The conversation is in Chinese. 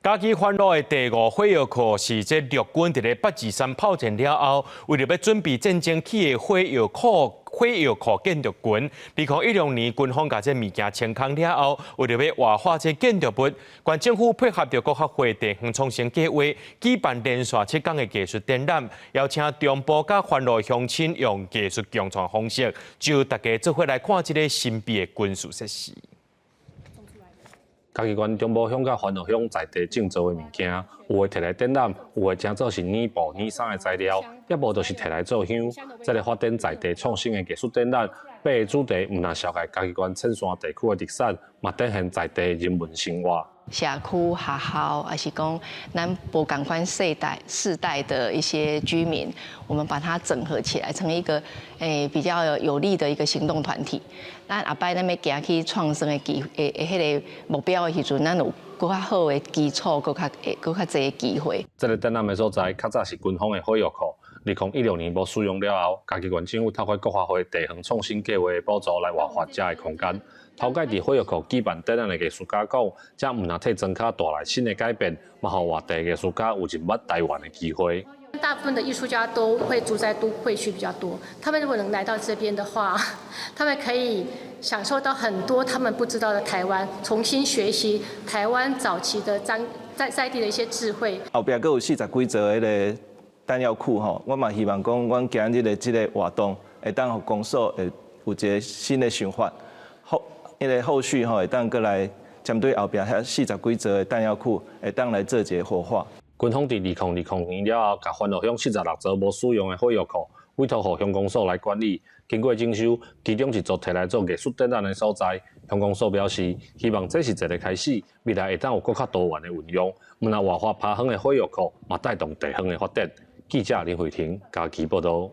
嘉义环路的第5火药库是这陆军伫咧8二3炮战了后，为了要准备战争起的火药库建筑群，2016年军方把这物件清空了后，为了要活化这建筑物，县政府配合着各项会地横创新计划，举办连续7天的技术展览，邀请中部甲环路乡亲用技术共创方式，就大家做伙来看这个神秘的军事设施。 嘉义县中部乡甲环路乡在地种植的物件，有的摕来展览，有的整做是染布、染衫的材料，也无就是摕来做香。这个发展在地创新的技术展览，八个主题唔但紹介嘉义县青山地区的特產，嘛展現在地人文生活。 社区、學校，還是講咱不趕快世代的一些居民，我們把它整合起來，成一個比較有力的一個行動團體。咱後擺咱要行去創生的迄個目標的時陣，咱有更較好的基礎，更較濟的機會。這個展覽的所在，較早是軍方的火藥庫，2016年無使用了後，嘉義縣政府透過國發會地方創新計劃的補助來活化這個空間。 頭屆伫火藥庫舉辦展覽的藝術家講，這唔但替莊卡帶來新的改變，嘛讓外地藝術家有入捌台灣的機會。大部分的藝術家都會住在都會區比較多，他們如果能來到這邊的話，他們可以享受到很多他們不知道的台灣，重新學習台灣早期的在地的一些智慧。後邊還有40幾座迄個彈藥庫吼，我嘛希望講，阮今日的這個活動會當互公所會有一個新的想法。 因為後續會當過來針對後邊遐40幾座的彈藥庫，會當來做一個活化。軍方伫2020年了後，甲環路鄉46座無使用的火藥庫委託予鄉公所來管理。經過徵收，其中一座摕來做藝術展覽的所在。鄉公所表示，希望這是一個開始，未來會當有更較多元的運用，唔但活化爬鄉的火藥庫，嘛帶動地方的發展。記者林慧婷，嘉義報道。